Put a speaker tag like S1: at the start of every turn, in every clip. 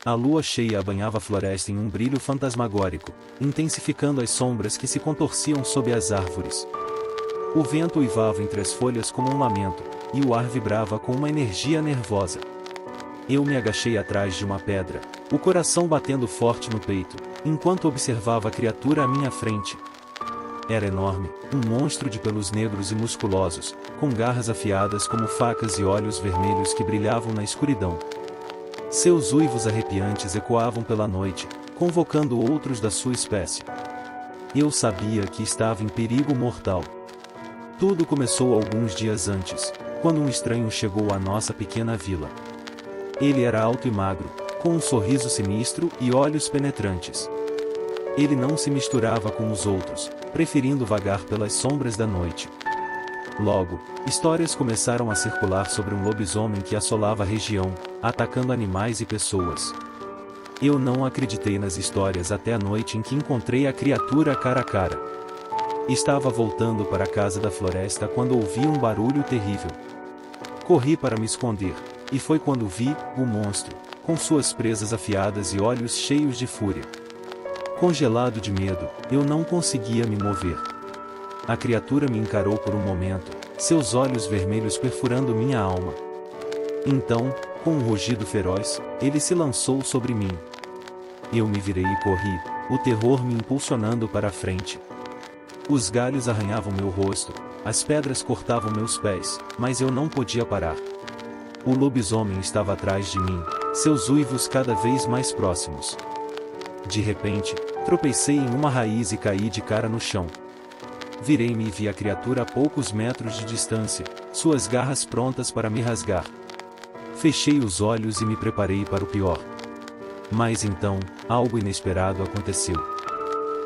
S1: A lua cheia banhava a floresta em um brilho fantasmagórico, intensificando as sombras que se contorciam sob as árvores. O vento uivava entre as folhas como um lamento, e o ar vibrava com uma energia nervosa. Eu me agachei atrás de uma pedra, o coração batendo forte no peito, enquanto observava a criatura à minha frente. Era enorme, um monstro de pelos negros e musculosos, com garras afiadas como facas e olhos vermelhos que brilhavam na escuridão. Seus uivos arrepiantes ecoavam pela noite, convocando outros da sua espécie. Eu sabia que estava em perigo mortal. Tudo começou alguns dias antes, quando um estranho chegou à nossa pequena vila. Ele era alto e magro, com um sorriso sinistro e olhos penetrantes. Ele não se misturava com os outros, preferindo vagar pelas sombras da noite. Logo, histórias começaram a circular sobre um lobisomem que assolava a região, atacando animais e pessoas. Eu não acreditei nas histórias até a noite em que encontrei a criatura cara a cara. Estava voltando para a casa da floresta quando ouvi um barulho terrível. Corri para me esconder, e foi quando vi o monstro, com suas presas afiadas e olhos cheios de fúria. Congelado de medo, eu não conseguia me mover. A criatura me encarou por um momento, seus olhos vermelhos perfurando minha alma. Então, com um rugido feroz, ele se lançou sobre mim. Eu me virei e corri, o terror me impulsionando para a frente. Os galhos arranhavam meu rosto, as pedras cortavam meus pés, mas eu não podia parar. O lobisomem estava atrás de mim, seus uivos cada vez mais próximos. De repente, tropecei em uma raiz e caí de cara no chão. Virei-me e vi a criatura a poucos metros de distância, suas garras prontas para me rasgar. Fechei os olhos e me preparei para o pior. Mas então, algo inesperado aconteceu.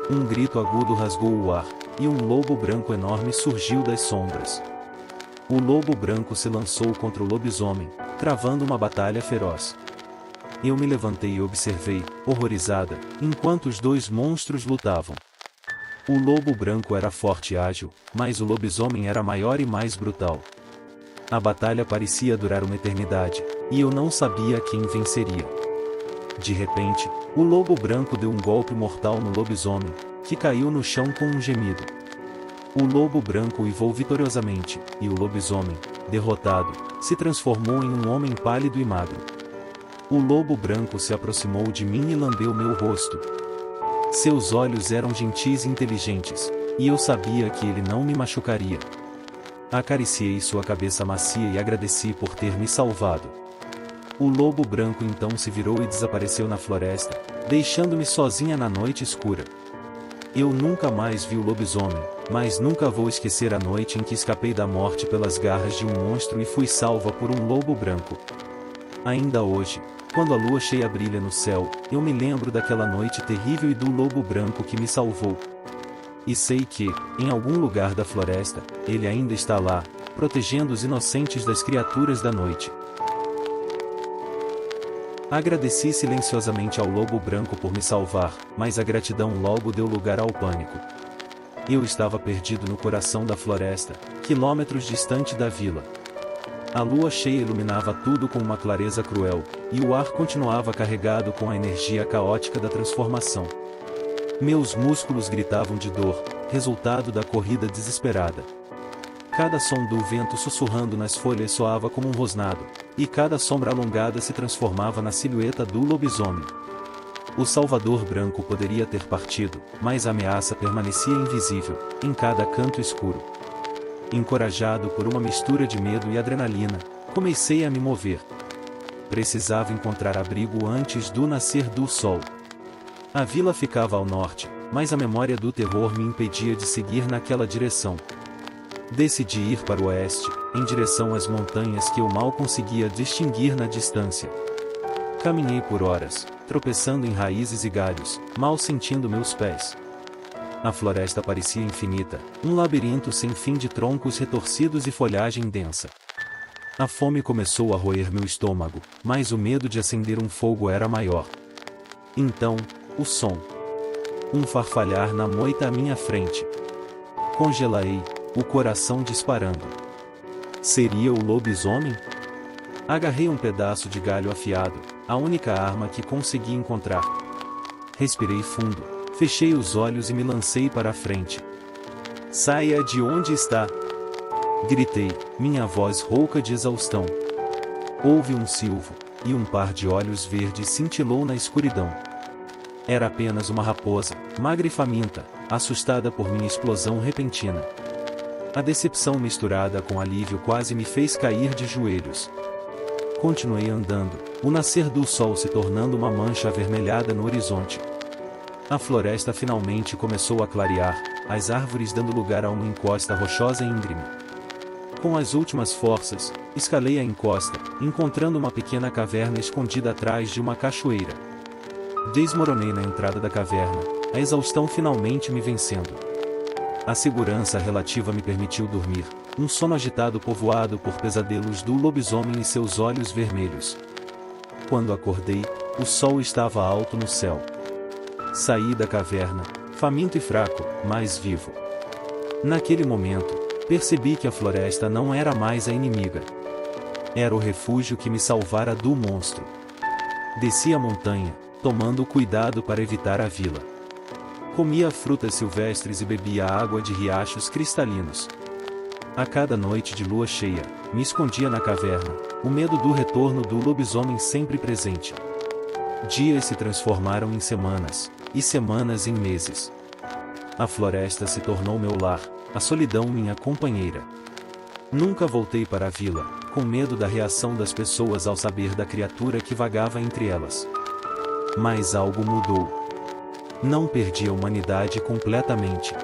S1: Um grito agudo rasgou o ar, e um lobo branco enorme surgiu das sombras. O lobo branco se lançou contra o lobisomem, travando uma batalha feroz. Eu me levantei e observei, horrorizada, enquanto os dois monstros lutavam. O lobo branco era forte e ágil, mas o lobisomem era maior e mais brutal. A batalha parecia durar uma eternidade, e eu não sabia quem venceria. De repente, o lobo branco deu um golpe mortal no lobisomem, que caiu no chão com um gemido. O lobo branco uivou vitoriosamente, e o lobisomem, derrotado, se transformou em um homem pálido e magro. O lobo branco se aproximou de mim e lambeu meu rosto. Seus olhos eram gentis e inteligentes, e eu sabia que ele não me machucaria. Acariciei sua cabeça macia e agradeci por ter me salvado. O lobo branco então se virou e desapareceu na floresta, deixando-me sozinha na noite escura. Eu nunca mais vi o lobisomem, mas nunca vou esquecer a noite em que escapei da morte pelas garras de um monstro e fui salva por um lobo branco. Ainda hoje, quando a lua cheia brilha no céu, eu me lembro daquela noite terrível e do lobo branco que me salvou. E sei que, em algum lugar da floresta, ele ainda está lá, protegendo os inocentes das criaturas da noite. Agradeci silenciosamente ao lobo branco por me salvar, mas a gratidão logo deu lugar ao pânico. Eu estava perdido no coração da floresta, quilômetros distante da vila. A lua cheia iluminava tudo com uma clareza cruel, e o ar continuava carregado com a energia caótica da transformação. Meus músculos gritavam de dor, resultado da corrida desesperada. Cada som do vento sussurrando nas folhas soava como um rosnado, e cada sombra alongada se transformava na silhueta do lobisomem. O Salvador Branco poderia ter partido, mas a ameaça permanecia invisível, em cada canto escuro. Encorajado por uma mistura de medo e adrenalina, comecei a me mover. Precisava encontrar abrigo antes do nascer do sol. A vila ficava ao norte, mas a memória do terror me impedia de seguir naquela direção. Decidi ir para o oeste, em direção às montanhas que eu mal conseguia distinguir na distância. Caminhei por horas, tropeçando em raízes e galhos, mal sentindo meus pés. A floresta parecia infinita, um labirinto sem fim de troncos retorcidos e folhagem densa. A fome começou a roer meu estômago, mas o medo de acender um fogo era maior. Então, o som. Um farfalhar na moita à minha frente. Congelei, o coração disparando. Seria o lobisomem? Agarrei um pedaço de galho afiado, a única arma que consegui encontrar. Respirei fundo, fechei os olhos e me lancei para a frente. Saia de onde está! Gritei, minha voz rouca de exaustão. Houve um silvo, e um par de olhos verdes cintilou na escuridão. Era apenas uma raposa, magra e faminta, assustada por minha explosão repentina. A decepção misturada com alívio quase me fez cair de joelhos. Continuei andando, o nascer do sol se tornando uma mancha avermelhada no horizonte. A floresta finalmente começou a clarear, as árvores dando lugar a uma encosta rochosa e íngreme. Com as últimas forças, escalei a encosta, encontrando uma pequena caverna escondida atrás de uma cachoeira. Desmoronei na entrada da caverna, a exaustão finalmente me vencendo. A segurança relativa me permitiu dormir, um sono agitado povoado por pesadelos do lobisomem e seus olhos vermelhos. Quando acordei, o sol estava alto no céu. Saí da caverna, faminto e fraco, mas vivo. Naquele momento, percebi que a floresta não era mais a inimiga. Era o refúgio que me salvara do monstro. Desci a montanha, tomando cuidado para evitar a vila. Comia frutas silvestres e bebia água de riachos cristalinos. A cada noite de lua cheia, me escondia na caverna, o medo do retorno do lobisomem sempre presente. Dias se transformaram em semanas, e semanas em meses. A floresta se tornou meu lar, a solidão minha companheira. Nunca voltei para a vila, com medo da reação das pessoas ao saber da criatura que vagava entre elas. Mas algo mudou. Não perdi a humanidade completamente.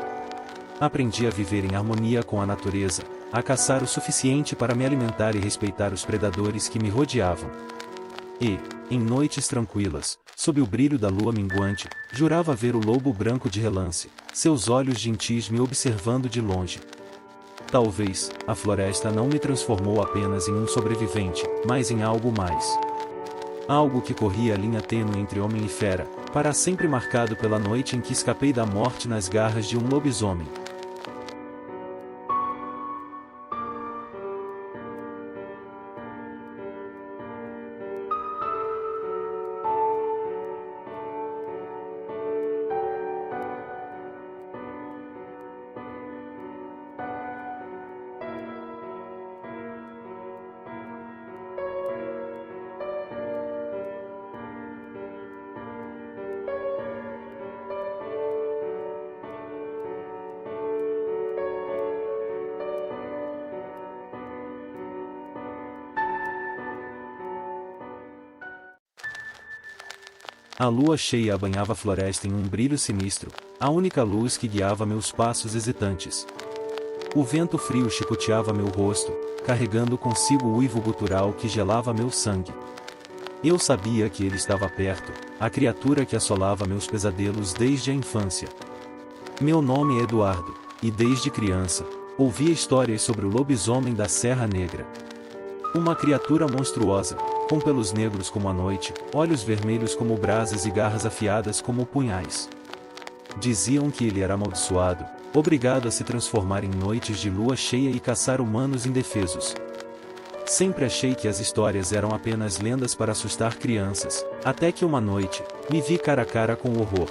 S1: Aprendi a viver em harmonia com a natureza, a caçar o suficiente para me alimentar e respeitar os predadores que me rodeavam. E, em noites tranquilas, sob o brilho da lua minguante, jurava ver o lobo branco de relance, seus olhos gentis me observando de longe. Talvez, a floresta não me transformou apenas em um sobrevivente, mas em algo mais. Algo que corria a linha tênue entre homem e fera, para sempre marcado pela noite em que escapei da morte nas garras de um lobisomem. A lua cheia banhava a floresta em um brilho sinistro, a única luz que guiava meus passos hesitantes. O vento frio chicoteava meu rosto, carregando consigo o uivo gutural que gelava meu sangue. Eu sabia que ele estava perto, a criatura que assolava meus pesadelos desde a infância. Meu nome é Eduardo, e desde criança, ouvia histórias sobre o lobisomem da Serra Negra. Uma criatura monstruosa, com pelos negros como a noite, olhos vermelhos como brasas e garras afiadas como punhais. Diziam que ele era amaldiçoado, obrigado a se transformar em noites de lua cheia e caçar humanos indefesos. Sempre achei que as histórias eram apenas lendas para assustar crianças, até que uma noite, me vi cara a cara com o horror.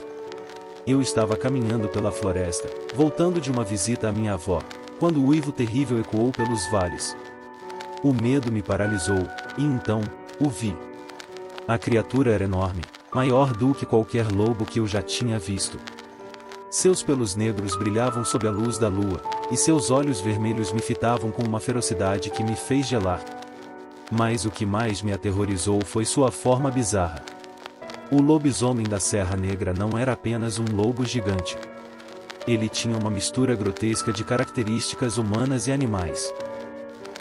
S1: Eu estava caminhando pela floresta, voltando de uma visita à minha avó, quando o uivo terrível ecoou pelos vales. O medo me paralisou, e então, o vi. A criatura era enorme, maior do que qualquer lobo que eu já tinha visto. Seus pelos negros brilhavam sob a luz da lua, e seus olhos vermelhos me fitavam com uma ferocidade que me fez gelar. Mas o que mais me aterrorizou foi sua forma bizarra. O lobisomem da Serra Negra não era apenas um lobo gigante. Ele tinha uma mistura grotesca de características humanas e animais.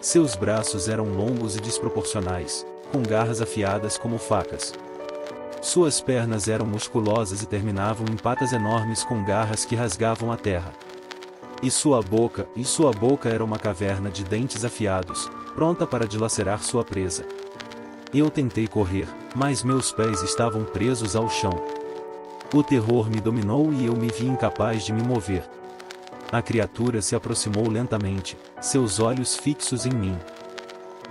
S1: Seus braços eram longos e desproporcionais, com garras afiadas como facas. Suas pernas eram musculosas e terminavam em patas enormes com garras que rasgavam a terra. E sua boca era uma caverna de dentes afiados, pronta para dilacerar sua presa. Eu tentei correr, mas meus pés estavam presos ao chão. O terror me dominou e eu me vi incapaz de me mover. A criatura se aproximou lentamente, seus olhos fixos em mim.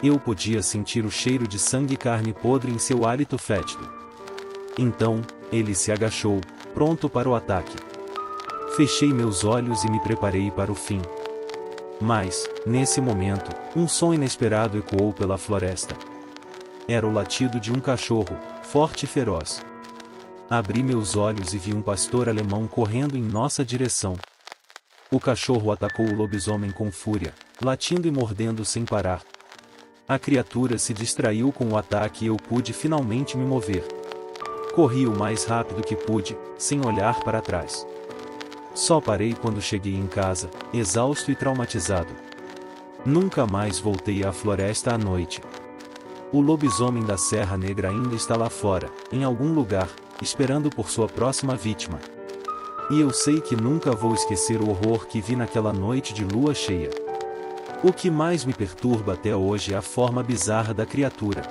S1: Eu podia sentir o cheiro de sangue e carne podre em seu hálito fétido. Então, ele se agachou, pronto para o ataque. Fechei meus olhos e me preparei para o fim. Mas, nesse momento, um som inesperado ecoou pela floresta. Era o latido de um cachorro, forte e feroz. Abri meus olhos e vi um pastor alemão correndo em nossa direção. O cachorro atacou o lobisomem com fúria, latindo e mordendo sem parar. A criatura se distraiu com o ataque e eu pude finalmente me mover. Corri o mais rápido que pude, sem olhar para trás. Só parei quando cheguei em casa, exausto e traumatizado. Nunca mais voltei à floresta à noite. O lobisomem da Serra Negra ainda está lá fora, em algum lugar, esperando por sua próxima vítima. E eu sei que nunca vou esquecer o horror que vi naquela noite de lua cheia. O que mais me perturba até hoje é a forma bizarra da criatura.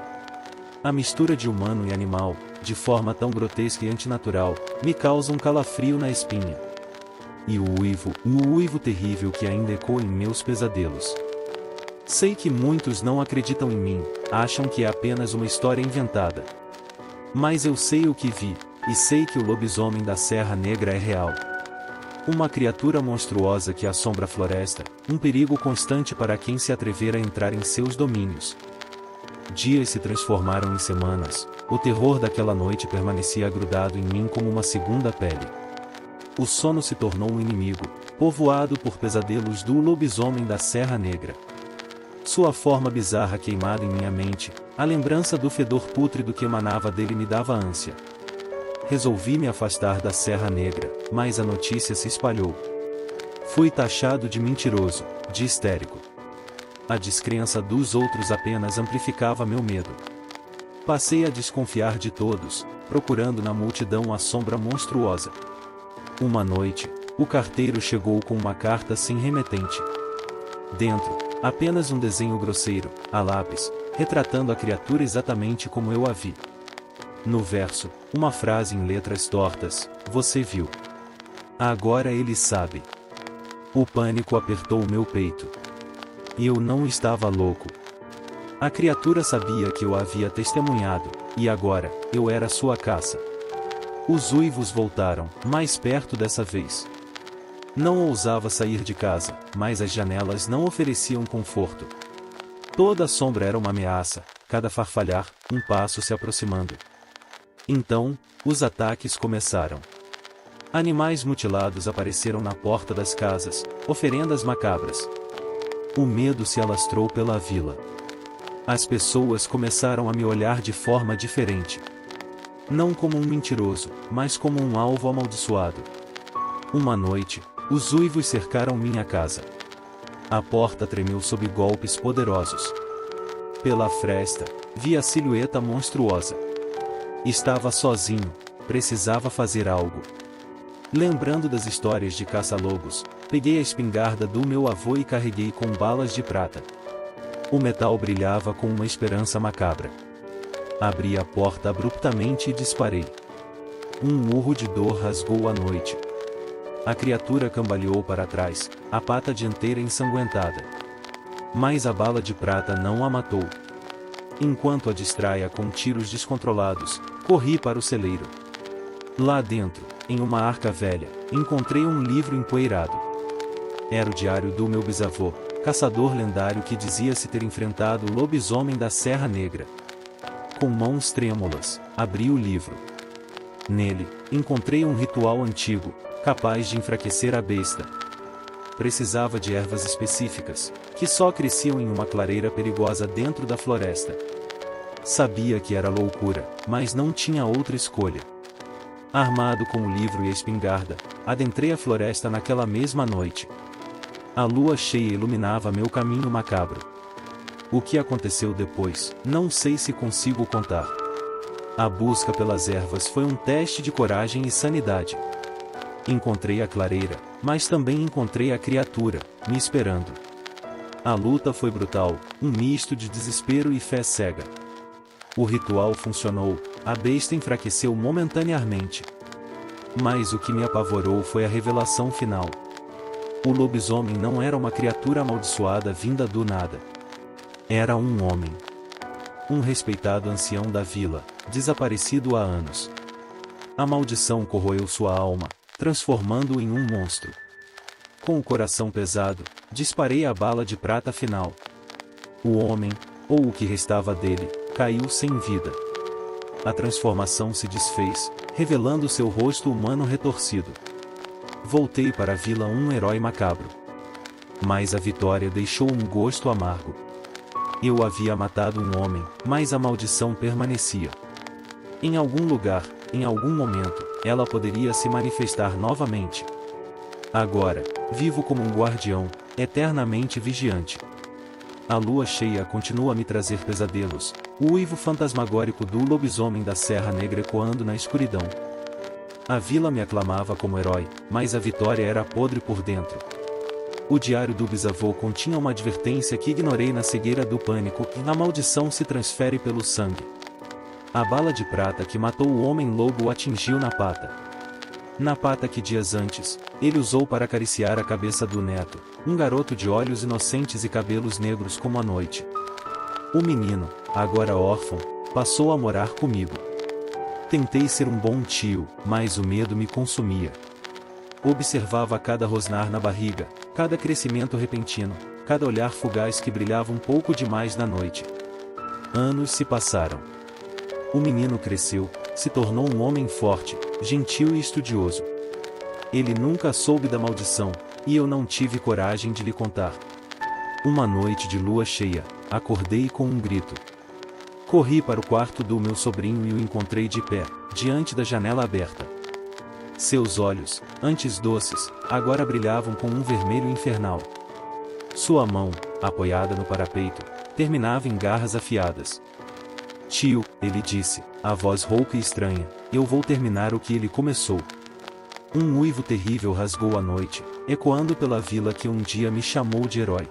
S1: A mistura de humano e animal, de forma tão grotesca e antinatural, me causa um calafrio na espinha. E o uivo terrível que ainda ecoa em meus pesadelos. Sei que muitos não acreditam em mim, acham que é apenas uma história inventada. Mas eu sei o que vi, e sei que o lobisomem da Serra Negra é real. Uma criatura monstruosa que assombra a floresta, um perigo constante para quem se atrever a entrar em seus domínios. Dias se transformaram em semanas, o terror daquela noite permanecia grudado em mim como uma segunda pele. O sono se tornou um inimigo, povoado por pesadelos do lobisomem da Serra Negra. Sua forma bizarra queimada em minha mente, a lembrança do fedor pútrido que emanava dele me dava ânsia. Resolvi me afastar da Serra Negra, mas a notícia se espalhou. Fui taxado de mentiroso, de histérico. A descrença dos outros apenas amplificava meu medo. Passei a desconfiar de todos, procurando na multidão a sombra monstruosa. Uma noite, o carteiro chegou com uma carta sem remetente. Dentro, apenas um desenho grosseiro, a lápis, retratando a criatura exatamente como eu a vi. No verso, uma frase em letras tortas: "Você viu. Agora ele sabe." O pânico apertou o meu peito. Eu não estava louco. A criatura sabia que eu a havia testemunhado, e agora, eu era sua caça. Os uivos voltaram, mais perto dessa vez. Não ousava sair de casa, mas as janelas não ofereciam conforto. Toda a sombra era uma ameaça, cada farfalhar, um passo se aproximando. Então, os ataques começaram. Animais mutilados apareceram na porta das casas, oferendas macabras. O medo se alastrou pela vila. As pessoas começaram a me olhar de forma diferente. Não como um mentiroso, mas como um alvo amaldiçoado. Uma noite, os uivos cercaram minha casa. A porta tremeu sob golpes poderosos. Pela fresta, vi a silhueta monstruosa. Estava sozinho, precisava fazer algo. Lembrando das histórias de caça-lobos, peguei a espingarda do meu avô e carreguei com balas de prata. O metal brilhava com uma esperança macabra. Abri a porta abruptamente e disparei. Um urro de dor rasgou a noite. A criatura cambaleou para trás, a pata dianteira ensanguentada. Mas a bala de prata não a matou. Enquanto a distraia com tiros descontrolados, corri para o celeiro. Lá dentro, em uma arca velha, encontrei um livro empoeirado. Era o diário do meu bisavô, caçador lendário que dizia-se ter enfrentado o lobisomem da Serra Negra. Com mãos trêmulas, abri o livro. Nele, encontrei um ritual antigo, capaz de enfraquecer a besta. Precisava de ervas específicas, que só cresciam em uma clareira perigosa dentro da floresta. Sabia que era loucura, mas não tinha outra escolha. Armado com o livro e a espingarda, adentrei a floresta naquela mesma noite. A lua cheia iluminava meu caminho macabro. O que aconteceu depois, não sei se consigo contar. A busca pelas ervas foi um teste de coragem e sanidade. Encontrei a clareira, mas também encontrei a criatura, me esperando. A luta foi brutal, um misto de desespero e fé cega. O ritual funcionou, a besta enfraqueceu momentaneamente. Mas o que me apavorou foi a revelação final. O lobisomem não era uma criatura amaldiçoada vinda do nada. Era um homem. Um respeitado ancião da vila, desaparecido há anos. A maldição corroeu sua alma, transformando-o em um monstro. Com o coração pesado, disparei a bala de prata final. O homem, ou o que restava dele, caiu sem vida. A transformação se desfez, revelando seu rosto humano retorcido. Voltei para a vila um herói macabro. Mas a vitória deixou um gosto amargo. Eu havia matado um homem, mas a maldição permanecia. Em algum lugar, em algum momento, ela poderia se manifestar novamente. Agora, vivo como um guardião, eternamente vigiante. A lua cheia continua a me trazer pesadelos, o uivo fantasmagórico do lobisomem da Serra Negra ecoando na escuridão. A vila me aclamava como herói, mas a vitória era podre por dentro. O diário do bisavô continha uma advertência que ignorei na cegueira do pânico, e a maldição se transfere pelo sangue. A bala de prata que matou o homem-lobo o atingiu na pata. Na pata que dias antes, ele usou para acariciar a cabeça do neto, um garoto de olhos inocentes e cabelos negros como a noite. O menino, agora órfão, passou a morar comigo. Tentei ser um bom tio, mas o medo me consumia. Observava cada rosnar na barriga, cada crescimento repentino, cada olhar fugaz que brilhava um pouco demais na noite. Anos se passaram. O menino cresceu, se tornou um homem forte, gentil e estudioso. Ele nunca soube da maldição, e eu não tive coragem de lhe contar. Uma noite de lua cheia, acordei com um grito. Corri para o quarto do meu sobrinho e o encontrei de pé, diante da janela aberta. Seus olhos, antes doces, agora brilhavam com um vermelho infernal. Sua mão, apoiada no parapeito, terminava em garras afiadas. Tio, ele disse, a voz rouca e estranha, eu vou terminar o que ele começou. Um uivo terrível rasgou a noite, ecoando pela vila que um dia me chamou de herói.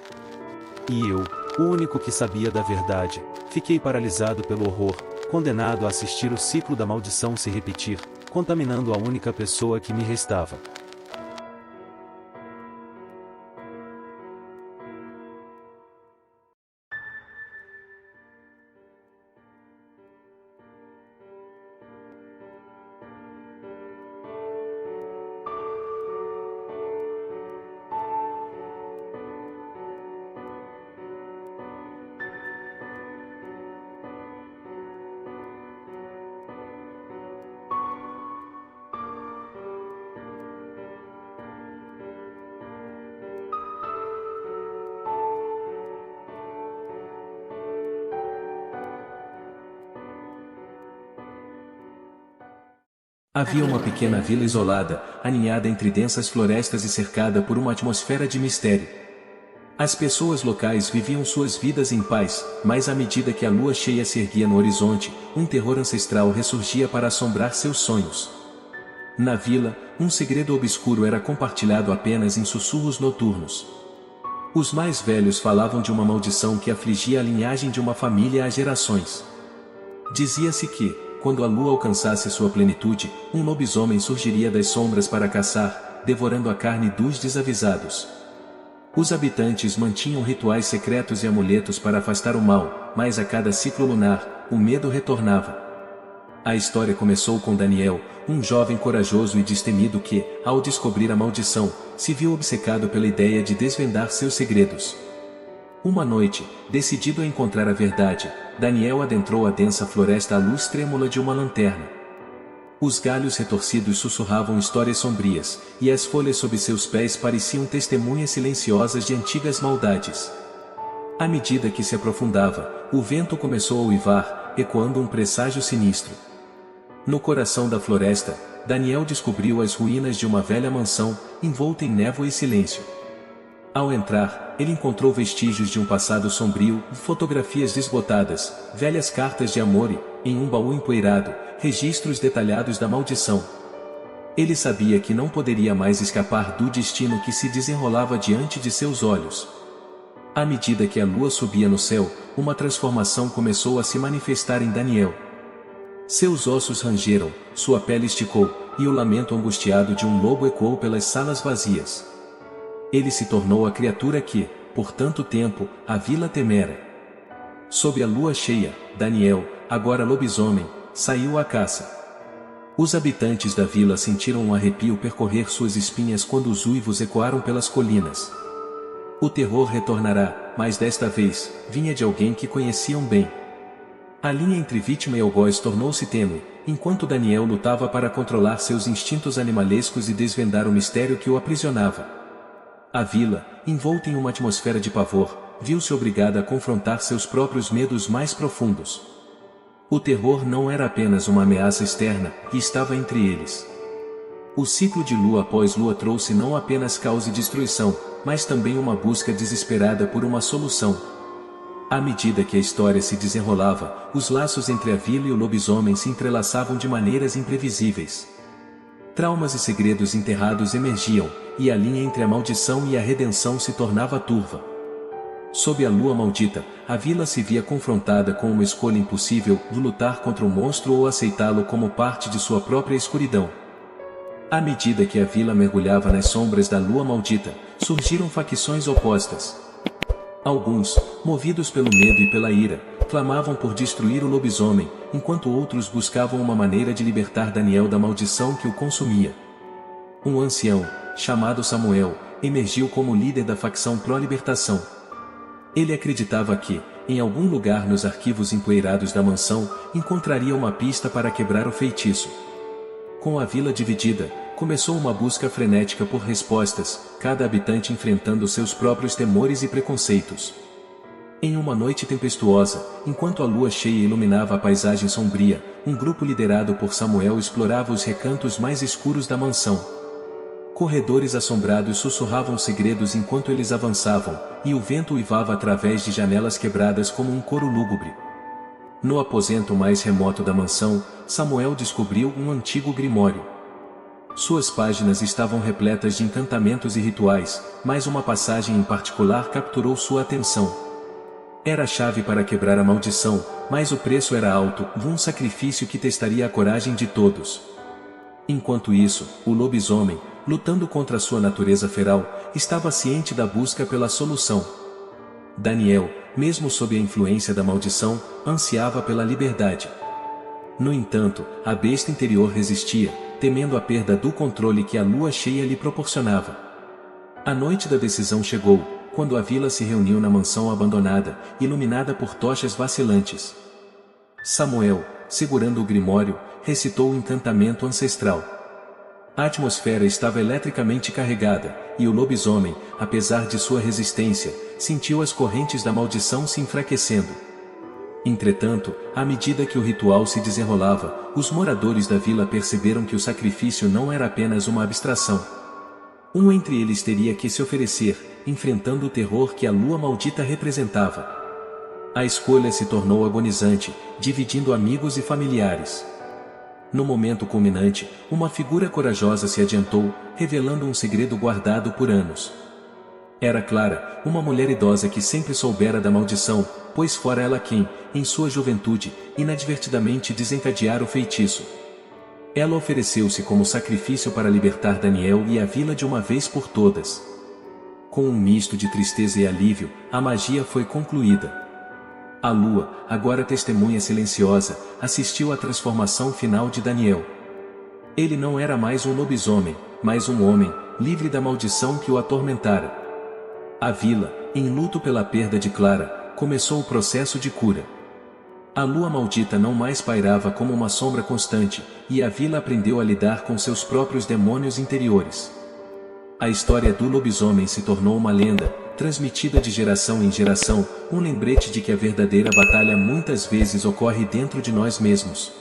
S1: E eu, o único que sabia da verdade, fiquei paralisado pelo horror, condenado a assistir o ciclo da maldição se repetir, contaminando a única pessoa que me restava.
S2: Havia uma pequena vila isolada, aninhada entre densas florestas e cercada por uma atmosfera de mistério. As pessoas locais viviam suas vidas em paz, mas à medida que a lua cheia se erguia no horizonte, um terror ancestral ressurgia para assombrar seus sonhos. Na vila, um segredo obscuro era compartilhado apenas em sussurros noturnos. Os mais velhos falavam de uma maldição que afligia a linhagem de uma família há gerações. Dizia-se que, quando a lua alcançasse sua plenitude, um lobisomem surgiria das sombras para caçar, devorando a carne dos desavisados. Os habitantes mantinham rituais secretos e amuletos para afastar o mal, mas a cada ciclo lunar, o medo retornava. A história começou com Daniel, um jovem corajoso e destemido que, ao descobrir a maldição, se viu obcecado pela ideia de desvendar seus segredos. Uma noite, decidido a encontrar a verdade, Daniel adentrou a densa floresta à luz trêmula de uma lanterna. Os galhos retorcidos sussurravam histórias sombrias, e as folhas sob seus pés pareciam testemunhas silenciosas de antigas maldades. À medida que se aprofundava, o vento começou a uivar, ecoando um presságio sinistro. No coração da floresta, Daniel descobriu as ruínas de uma velha mansão, envolta em névoa e silêncio. Ao entrar, ele encontrou vestígios de um passado sombrio, fotografias desbotadas, velhas cartas de amor e, em um baú empoeirado, registros detalhados da maldição. Ele sabia que não poderia mais escapar do destino que se desenrolava diante de seus olhos. À medida que a lua subia no céu, uma transformação começou a se manifestar em Daniel. Seus ossos rangeram, sua pele esticou, e o lamento angustiado de um lobo ecoou pelas salas vazias. Ele se tornou a criatura que, por tanto tempo, a vila temera. Sob a lua cheia, Daniel, agora lobisomem, saiu à caça. Os habitantes da vila sentiram um arrepio percorrer suas espinhas quando os uivos ecoaram pelas colinas. O terror retornará, mas desta vez, vinha de alguém que conheciam bem. A linha entre vítima e algoz tornou-se tênue, enquanto Daniel lutava para controlar seus instintos animalescos e desvendar o mistério que o aprisionava. A vila, envolta em uma atmosfera de pavor, viu-se obrigada a confrontar seus próprios medos mais profundos. O terror não era apenas uma ameaça externa, e estava entre eles. O ciclo de lua após lua trouxe não apenas caos e destruição, mas também uma busca desesperada por uma solução. À medida que a história se desenrolava, os laços entre a vila e o lobisomem se entrelaçavam de maneiras imprevisíveis. Traumas e segredos enterrados emergiam, e a linha entre a maldição e a redenção se tornava turva. Sob a lua maldita, a vila se via confrontada com uma escolha impossível de lutar contra o monstro ou aceitá-lo como parte de sua própria escuridão. À medida que a vila mergulhava nas sombras da lua maldita, surgiram facções opostas. Alguns, movidos pelo medo e pela ira, clamavam por destruir o lobisomem, enquanto outros buscavam uma maneira de libertar Daniel da maldição que o consumia. Um ancião, chamado Samuel, emergiu como líder da facção pró-libertação. Ele acreditava que, em algum lugar nos arquivos empoeirados da mansão, encontraria uma pista para quebrar o feitiço. Com a vila dividida, começou uma busca frenética por respostas, cada habitante enfrentando seus próprios temores e preconceitos. Em uma noite tempestuosa, enquanto a lua cheia iluminava a paisagem sombria, um grupo liderado por Samuel explorava os recantos mais escuros da mansão. Corredores assombrados sussurravam segredos enquanto eles avançavam, e o vento uivava através de janelas quebradas como um coro lúgubre. No aposento mais remoto da mansão, Samuel descobriu um antigo grimório. Suas páginas estavam repletas de encantamentos e rituais, mas uma passagem em particular capturou sua atenção. Era a chave para quebrar a maldição, mas o preço era alto, um sacrifício que testaria a coragem de todos. Enquanto isso, o lobisomem, lutando contra sua natureza feral, estava ciente da busca pela solução. Daniel, mesmo sob a influência da maldição, ansiava pela liberdade. No entanto, a besta interior resistia, temendo a perda do controle que a lua cheia lhe proporcionava. A noite da decisão chegou, quando a vila se reuniu na mansão abandonada, iluminada por tochas vacilantes. Samuel, segurando o grimório, recitou o encantamento ancestral. A atmosfera estava eletricamente carregada, e o lobisomem, apesar de sua resistência, sentiu as correntes da maldição se enfraquecendo. Entretanto, à medida que o ritual se desenrolava, os moradores da vila perceberam que o sacrifício não era apenas uma abstração. Um entre eles teria que se oferecer, enfrentando o terror que a lua maldita representava. A escolha se tornou agonizante, dividindo amigos e familiares. No momento culminante, uma figura corajosa se adiantou, revelando um segredo guardado por anos. Era Clara, uma mulher idosa que sempre soubera da maldição, pois fora ela quem, em sua juventude, inadvertidamente desencadeara o feitiço. Ela ofereceu-se como sacrifício para libertar Daniel e a vila de uma vez por todas. Com um misto de tristeza e alívio, a magia foi concluída. A lua, agora testemunha silenciosa, assistiu à transformação final de Daniel. Ele não era mais um lobisomem, mas um homem, livre da maldição que o atormentara. A vila, em luto pela perda de Clara, começou o processo de cura. A lua maldita não mais pairava como uma sombra constante, e a vila aprendeu a lidar com seus próprios demônios interiores. A história do lobisomem se tornou uma lenda, transmitida de geração em geração, um lembrete de que a verdadeira batalha muitas vezes ocorre dentro de nós mesmos.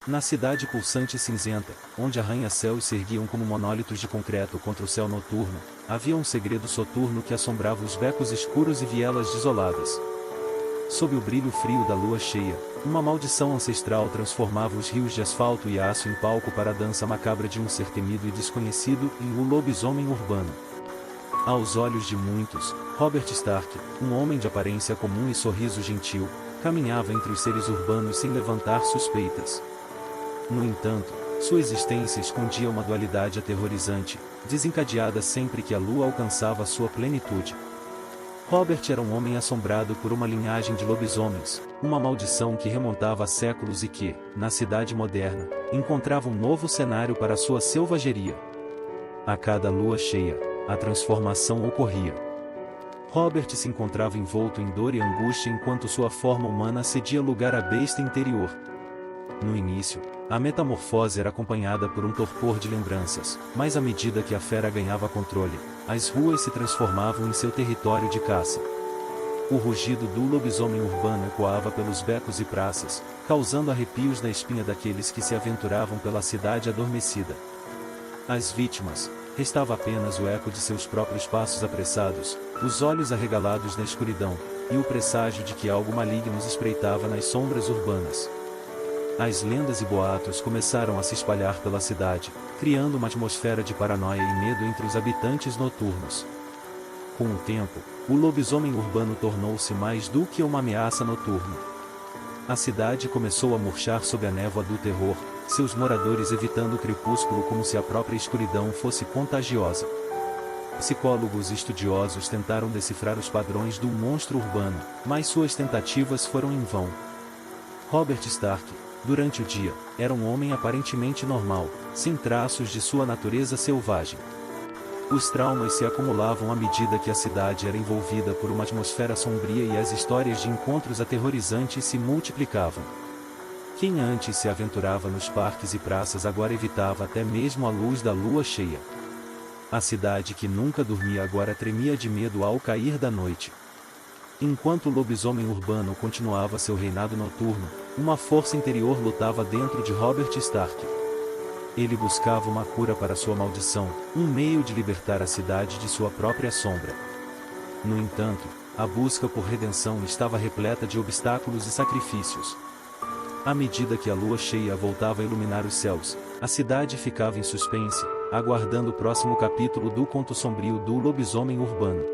S1: Na cidade pulsante e cinzenta, onde arranha-céus se erguiam como monólitos de concreto contra o céu noturno, havia um segredo soturno que assombrava os becos escuros e vielas desoladas. Sob o brilho frio da lua cheia, uma maldição ancestral transformava os rios de asfalto e aço em palco para a dança macabra de um ser temido e desconhecido, e o lobisomem urbano. Aos olhos de muitos, Robert Stark, um homem de aparência comum e sorriso gentil, caminhava entre os seres urbanos sem levantar suspeitas. No entanto, sua existência escondia uma dualidade aterrorizante, desencadeada sempre que a lua alcançava sua plenitude. Robert era um homem assombrado por uma linhagem de lobisomens, uma maldição que remontava a séculos e que, na cidade moderna, encontrava um novo cenário para sua selvageria. A cada lua cheia, a transformação ocorria. Robert se encontrava envolto em dor e angústia enquanto sua forma humana cedia lugar à besta interior. No início, a metamorfose era acompanhada por um torpor de lembranças, mas à medida que a fera ganhava controle, as ruas se transformavam em seu território de caça. O rugido do lobisomem urbano ecoava pelos becos e praças, causando arrepios na espinha daqueles que se aventuravam pela cidade adormecida. As vítimas, restava apenas o eco de seus próprios passos apressados, os olhos arregalados na escuridão, e o presságio de que algo maligno os espreitava nas sombras urbanas. As lendas e boatos começaram a se espalhar pela cidade, criando uma atmosfera de paranoia e medo entre os habitantes noturnos. Com o tempo, o lobisomem urbano tornou-se mais do que uma ameaça noturna. A cidade começou a murchar sob a névoa do terror, seus moradores evitando o crepúsculo como se a própria escuridão fosse contagiosa. Psicólogos e estudiosos tentaram decifrar os padrões do monstro urbano, mas suas tentativas foram em vão. Robert Stark, durante o dia, era um homem aparentemente normal, sem traços de sua natureza selvagem. Os traumas se acumulavam à medida que a cidade era envolvida por uma atmosfera sombria e as histórias de encontros aterrorizantes se multiplicavam. Quem antes se aventurava nos parques e praças agora evitava até mesmo a luz da lua cheia. A cidade que nunca dormia agora tremia de medo ao cair da noite. Enquanto o lobisomem urbano continuava seu reinado noturno, uma força interior lutava dentro de Robert Stark. Ele buscava uma cura para sua maldição, um meio de libertar a cidade de sua própria sombra. No entanto, a busca por redenção estava repleta de obstáculos e sacrifícios. À medida que a lua cheia voltava a iluminar os céus, a cidade ficava em suspense, aguardando o próximo capítulo do conto sombrio do lobisomem urbano.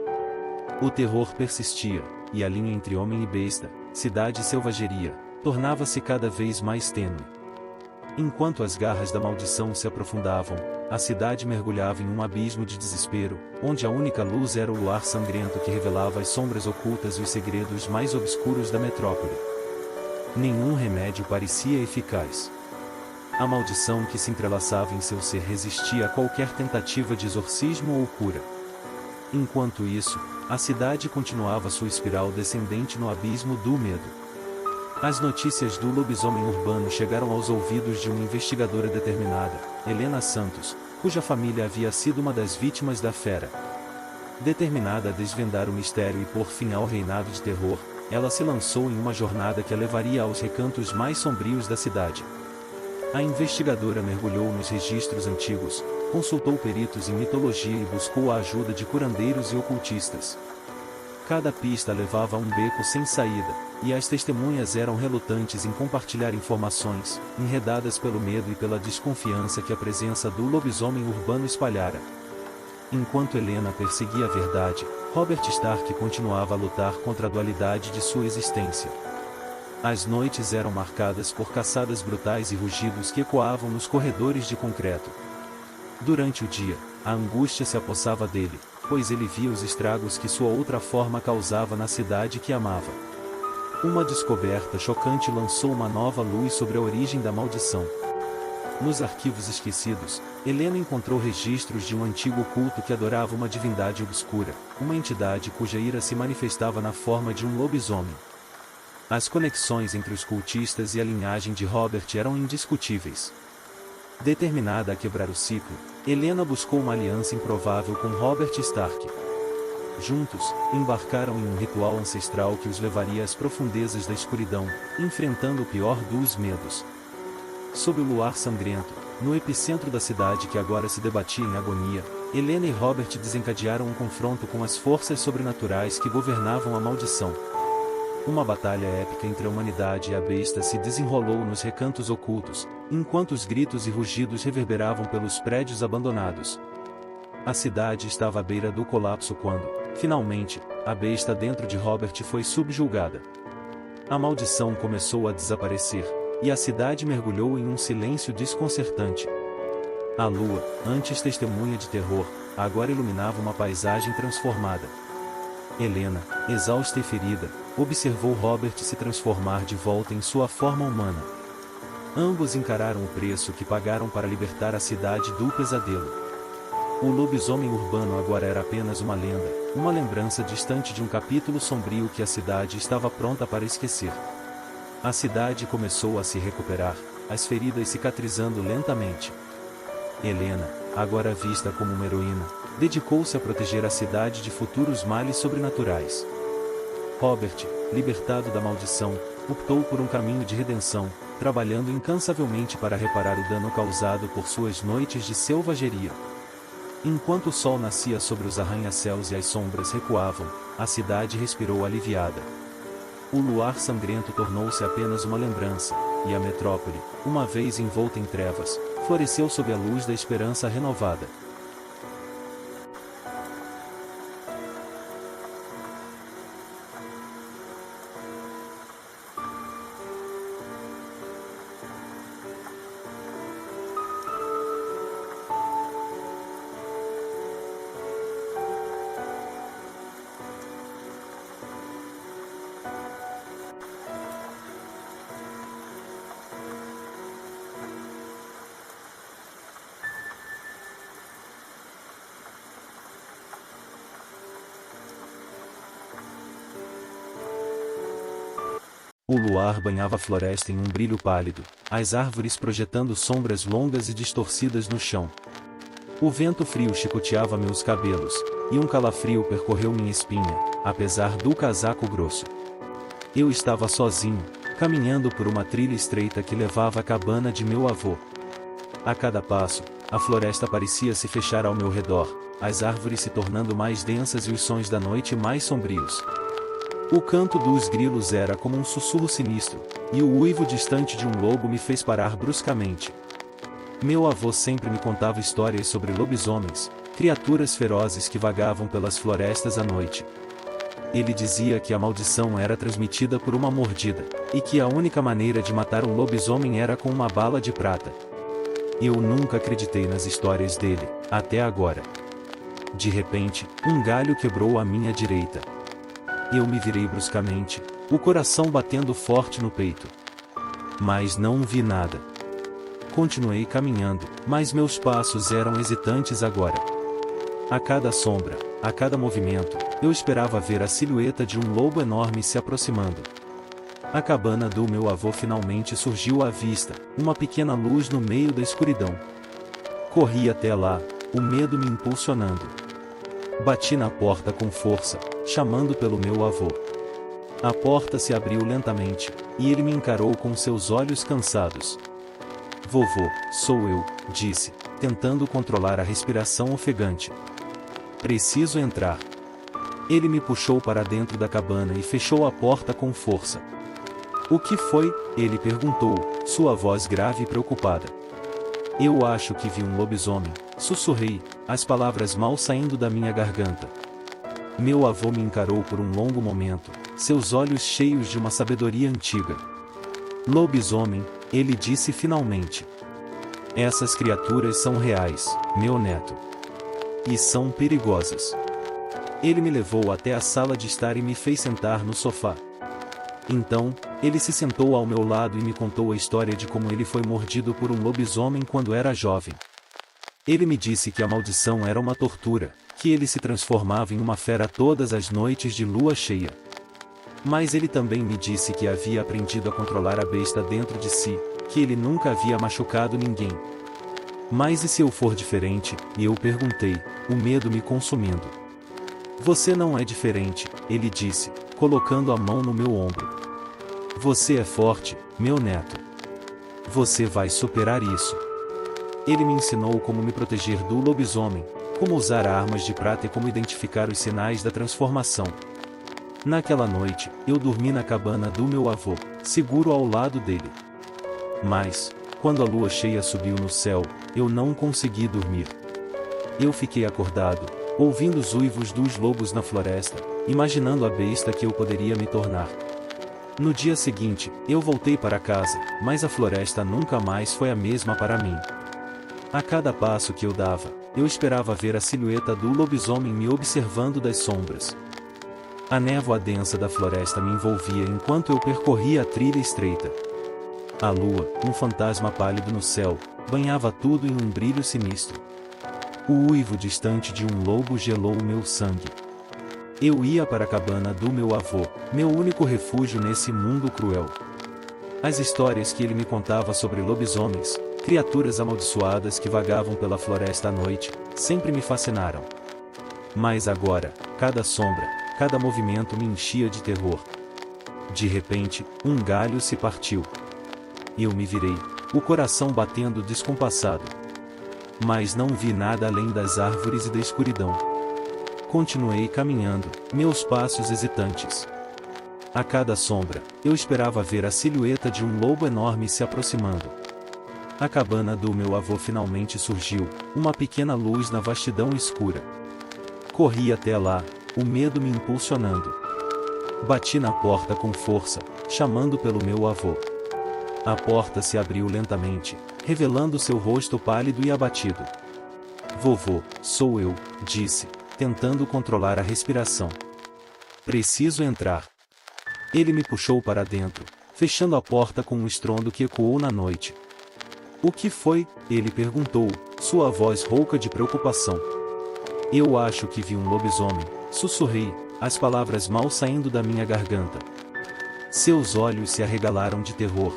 S1: O terror persistia, e a linha entre homem e besta, cidade e selvageria, tornava-se cada vez mais tênue. Enquanto as garras da maldição se aprofundavam, a cidade mergulhava em um abismo de desespero, onde a única luz era o luar sangrento que revelava as sombras ocultas e os segredos mais obscuros da metrópole. Nenhum remédio parecia eficaz. A maldição que se entrelaçava em seu ser resistia a qualquer tentativa de exorcismo ou cura. Enquanto isso, a cidade continuava sua espiral descendente no abismo do medo. As notícias do lobisomem urbano chegaram aos ouvidos de uma investigadora determinada, Helena Santos, cuja família havia sido uma das vítimas da fera. Determinada a desvendar o mistério e pôr fim ao reinado de terror, ela se lançou em uma jornada que a levaria aos recantos mais sombrios da cidade. A investigadora mergulhou nos registros antigos, consultou peritos em mitologia e buscou a ajuda de curandeiros e ocultistas. Cada pista levava a um beco sem saída, e as testemunhas eram relutantes em compartilhar informações, enredadas pelo medo e pela desconfiança que a presença do lobisomem urbano espalhara. Enquanto Helena perseguia a verdade, Robert Stark continuava a lutar contra a dualidade de sua existência. As noites eram marcadas por caçadas brutais e rugidos que ecoavam nos corredores de concreto. Durante o dia, a angústia se apossava dele, pois ele via os estragos que sua outra forma causava na cidade que amava. Uma descoberta chocante lançou uma nova luz sobre a origem da maldição. Nos arquivos esquecidos, Helena encontrou registros de um antigo culto que adorava uma divindade obscura, uma entidade cuja ira se manifestava na forma de um lobisomem. As conexões entre os cultistas e a linhagem de Robert eram indiscutíveis. Determinada a quebrar o ciclo, Helena buscou uma aliança improvável com Robert Stark. Juntos, embarcaram em um ritual ancestral que os levaria às profundezas da escuridão, enfrentando o pior dos medos. Sob o luar sangrento, no epicentro da cidade que agora se debatia em agonia, Helena e Robert desencadearam um confronto com as forças sobrenaturais que governavam a maldição. Uma batalha épica entre a humanidade e a besta se desenrolou nos recantos ocultos, enquanto os gritos e rugidos reverberavam pelos prédios abandonados. A cidade estava à beira do colapso quando, finalmente, a besta dentro de Robert foi subjugada. A maldição começou a desaparecer, e a cidade mergulhou em um silêncio desconcertante. A lua, antes testemunha de terror, agora iluminava uma paisagem transformada. Helena, exausta e ferida, observou Robert se transformar de volta em sua forma humana. Ambos encararam o preço que pagaram para libertar a cidade do pesadelo. O lobisomem urbano agora era apenas uma lenda, uma lembrança distante de um capítulo sombrio que a cidade estava pronta para esquecer. A cidade começou a se recuperar, as feridas cicatrizando lentamente. Helena, agora vista como uma heroína, dedicou-se a proteger a cidade de futuros males sobrenaturais. Robert, libertado da maldição, optou por um caminho de redenção, trabalhando incansavelmente para reparar o dano causado por suas noites de selvageria. Enquanto o sol nascia sobre os arranha-céus e as sombras recuavam, a cidade respirou aliviada. O luar sangrento tornou-se apenas uma lembrança, e a metrópole, uma vez envolta em trevas, floresceu sob a luz da esperança renovada. O luar banhava a floresta em um brilho pálido, as árvores projetando sombras longas e distorcidas no chão. O vento frio chicoteava meus cabelos, e um calafrio percorreu minha espinha, apesar do casaco grosso. Eu estava sozinho, caminhando por uma trilha estreita que levava à cabana de meu avô. A cada passo, a floresta parecia se fechar ao meu redor, as árvores se tornando mais densas e os sons da noite mais sombrios. O canto dos grilos era como um sussurro sinistro, e o uivo distante de um lobo me fez parar bruscamente. Meu avô sempre me contava histórias sobre lobisomens, criaturas ferozes que vagavam pelas florestas à noite. Ele dizia que a maldição era transmitida por uma mordida, e que a única maneira de matar um lobisomem era com uma bala de prata. Eu nunca acreditei nas histórias dele, até agora. De repente, um galho quebrou à minha direita. Eu me virei bruscamente, o coração batendo forte no peito. Mas não vi nada. Continuei caminhando, mas meus passos eram hesitantes agora. A cada sombra, a cada movimento, eu esperava ver a silhueta de um lobo enorme se aproximando. A cabana do meu avô finalmente surgiu à vista, uma pequena luz no meio da escuridão. Corri até lá, o medo me impulsionando. Bati na porta com força, chamando pelo meu avô. A porta se abriu lentamente, e ele me encarou com seus olhos cansados. Vovô, sou eu, disse, tentando controlar a respiração ofegante. Preciso entrar. Ele me puxou para dentro da cabana e fechou a porta com força. O que foi? Ele perguntou, sua voz grave e preocupada. Eu acho que vi um lobisomem, sussurrei, as palavras mal saindo da minha garganta. Meu avô me encarou por um longo momento, seus olhos cheios de uma sabedoria antiga. Lobisomem, ele disse finalmente. Essas criaturas são reais, meu neto. E são perigosas. Ele me levou até a sala de estar e me fez sentar no sofá. Então, ele se sentou ao meu lado e me contou a história de como ele foi mordido por um lobisomem quando era jovem. Ele me disse que a maldição era uma tortura, que ele se transformava em uma fera todas as noites de lua cheia. Mas ele também me disse que havia aprendido a controlar a besta dentro de si, que ele nunca havia machucado ninguém. Mas e se eu for diferente? E eu perguntei, o medo me consumindo. Você não é diferente, ele disse, colocando a mão no meu ombro. Você é forte, meu neto. Você vai superar isso. Ele me ensinou como me proteger do lobisomem, como usar armas de prata e como identificar os sinais da transformação. Naquela noite, eu dormi na cabana do meu avô, seguro ao lado dele. Mas, quando a lua cheia subiu no céu, eu não consegui dormir. eu fiquei acordado, ouvindo os uivos dos lobos na floresta, imaginando a besta que eu poderia me tornar. No dia seguinte, eu voltei para casa, mas a floresta nunca mais foi a mesma para mim. A cada passo que eu dava, eu esperava ver a silhueta do lobisomem me observando das sombras. A névoa densa da floresta me envolvia enquanto eu percorria a trilha estreita. A lua, um fantasma pálido no céu, banhava tudo em um brilho sinistro. O uivo distante de um lobo gelou o meu sangue. Eu ia para a cabana do meu avô, meu único refúgio nesse mundo cruel. As histórias que ele me contava sobre lobisomens, criaturas amaldiçoadas que vagavam pela floresta à noite, sempre me fascinaram. Mas agora, cada sombra, cada movimento me enchia de terror. De repente, um galho se partiu. Eu me virei, o coração batendo descompassado. Mas não vi nada além das árvores e da escuridão. Continuei caminhando, meus passos hesitantes. A cada sombra, eu esperava ver a silhueta de um lobo enorme se aproximando. A cabana do meu avô finalmente surgiu, uma pequena luz na vastidão escura. Corri até lá, o medo me impulsionando. Bati na porta com força, chamando pelo meu avô. A porta se abriu lentamente, revelando seu rosto pálido e abatido. "Vovô, sou eu", disse, tentando controlar a respiração. "Preciso entrar." Ele me puxou para dentro, fechando a porta com um estrondo que ecoou na noite. "O que foi?" ele perguntou, sua voz rouca de preocupação. "Eu acho que vi um lobisomem", sussurrei, as palavras mal saindo da minha garganta. Seus olhos se arregalaram de terror.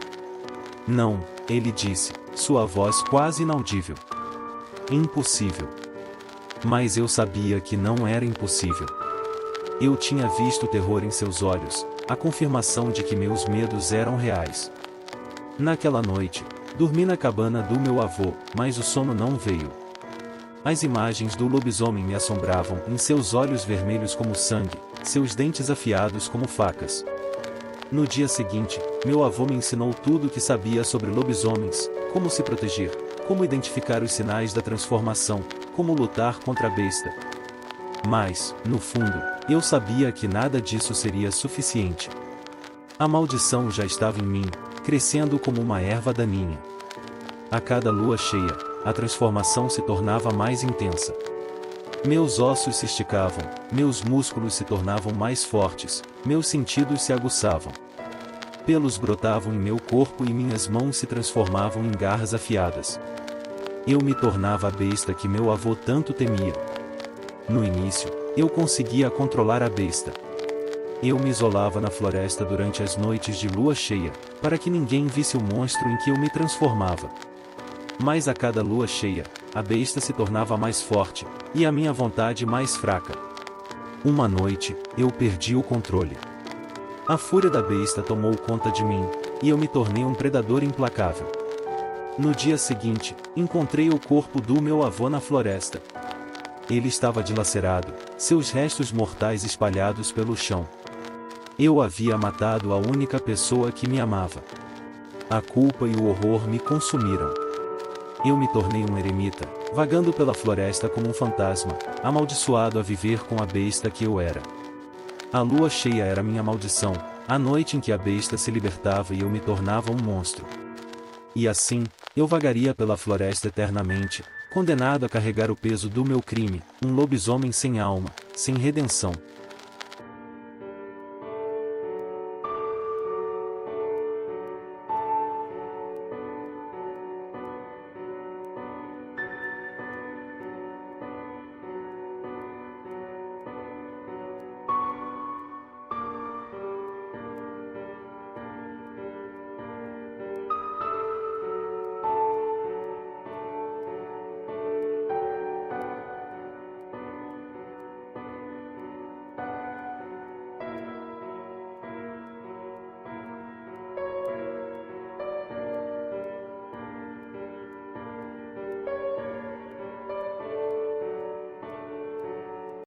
S1: "Não", ele disse, sua voz quase inaudível. "Impossível." Mas eu sabia que não era impossível. Eu tinha visto o terror em seus olhos, a confirmação de que meus medos eram reais. Naquela noite, dormi na cabana do meu avô, mas o sono não veio. As imagens do lobisomem me assombravam, em seus olhos vermelhos como sangue, seus dentes afiados como facas. No dia seguinte, meu avô me ensinou tudo o que sabia sobre lobisomens, como se proteger, como identificar os sinais da transformação, como lutar contra a besta. Mas, no fundo, eu sabia que nada disso seria suficiente. A maldição já estava em mim, crescendo como uma erva daninha. A cada lua cheia, a transformação se tornava mais intensa. Meus ossos se esticavam, meus músculos se tornavam mais fortes, meus sentidos se aguçavam. Pelos brotavam em meu corpo e minhas mãos se transformavam em garras afiadas. Eu me tornava a besta que meu avô tanto temia. No início, eu conseguia controlar a besta. Eu me isolava na floresta durante as noites de lua cheia, para que ninguém visse o monstro em que eu me transformava. Mas a cada lua cheia, a besta se tornava mais forte, e a minha vontade mais fraca. Uma noite, eu perdi o controle. A fúria da besta tomou conta de mim, e eu me tornei um predador implacável. No dia seguinte, encontrei o corpo do meu avô na floresta. Ele estava dilacerado, seus restos mortais espalhados pelo chão. Eu havia matado a única pessoa que me amava. A culpa e o horror me consumiram. Eu me tornei um eremita, vagando pela floresta como um fantasma, amaldiçoado a viver com a besta que eu era. A lua cheia era minha maldição, a noite em que a besta se libertava e eu me tornava um monstro. E assim, eu vagaria pela floresta eternamente, condenado a carregar o peso do meu crime, um lobisomem sem alma, sem redenção.